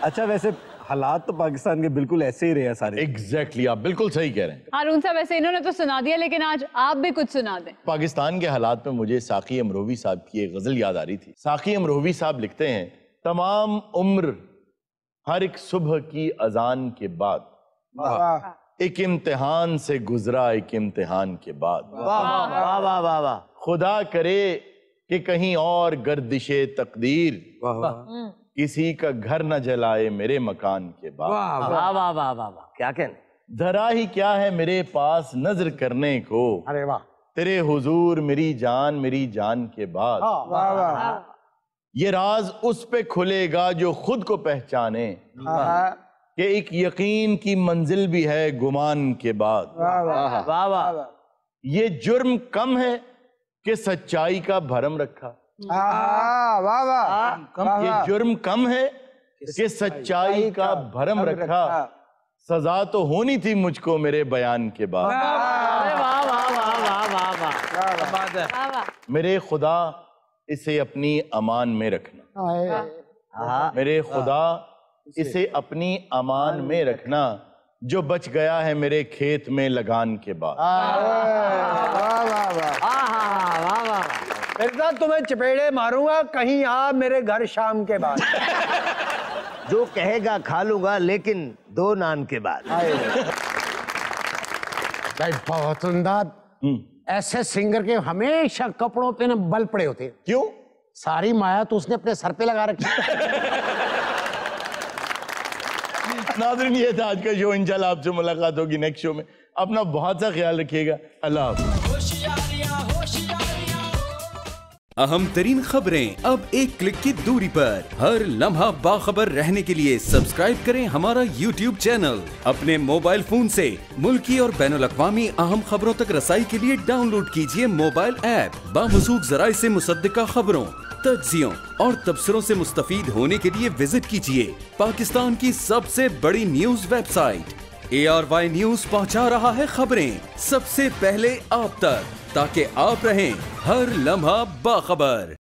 अच्छा, वैसे हालात तो पाकिस्तान के बिल्कुल ऐसे ही रहे हैं सारे। एग्जैक्टली, आप बिल्कुल सही कह रहे हैं। हारून साहब, वैसे इन्होंने तो सुना दिया, लेकिन आज आप भी कुछ सुना दें। पाकिस्तान के हालात में मुझे साकी अमरोवी साहब की एक गजल याद आ रही थी। साकी अमरोवी साहब लिखते हैं, तमाम उम्र हर एक सुबह की अजान के बाद, एक इम्तिहान से गुजरा एक इम्तिहान के बाद, वाह वाह वाह वाह। खुदा करे कि कहीं और गर्दिशे तकदीर किसी का घर न जलाए मेरे मकान के बाद। वाह वाह वाह वाह वाह, क्या कहने। धरा ही क्या है मेरे पास नजर करने को, अरे वाह, तेरे हुजूर मेरी जान के बाद। वाह वाह ये राज उस पे खुलेगा जो खुद को पहचाने, कि एक यकीन की मंजिल भी है गुमान के बाद। वाह वाह, ये जुर्म कम है कि सच्चाई का भरम रखा। वाह वाह, ये जुर्म कम है कि सच्चाई का भरम रखा। सजा तो होनी थी मुझको मेरे बयान के बाद। वाह वाह वाह वाह वाह वाह, मेरे खुदा इसे अपनी अमान में रखना, मेरे खुदा इसे अपनी अमान में रखना, जो बच गया है मेरे खेत में लगान के बाद। फिर तो तुम्हें चपेड़े मारूंगा, कहीं आ मेरे घर शाम के बाद। जो कहेगा खा लूंगा लेकिन 2 नान के बाद। भाई बहुत उम्दा। ऐसे सिंगर के हमेशा कपड़ों पे ना बल पड़े होते हैं। क्यों? सारी माया तो उसने अपने सर पे लगा रखी। नाज़रीन, ये था आज का शो। इंशाल्लाह आपसे मुलाकात होगी नेक्स्ट शो में। अपना बहुत सा ख्याल रखिएगा। अल्लाह हाफ़िज़। अहम तरीन खबरें अब एक क्लिक की दूरी पर। हर लम्हा बाखबर रहने के लिए सब्सक्राइब करें हमारा YouTube चैनल। अपने मोबाइल फोन से मुल्की और बैनुल-अक़वामी अहम खबरों तक रसाई के लिए डाउनलोड कीजिए मोबाइल ऐप। बामसूख ज़राए से मुसद्दिक़ा खबरों, तज्ज़ियों और तबसरों से मुस्तफ़ीद होने के लिए विजिट कीजिए पाकिस्तान की सबसे बड़ी न्यूज वेबसाइट। ARY न्यूज पहुंचा रहा है खबरें सबसे पहले आप तक, ताकि आप रहें हर लम्हा बाखबर।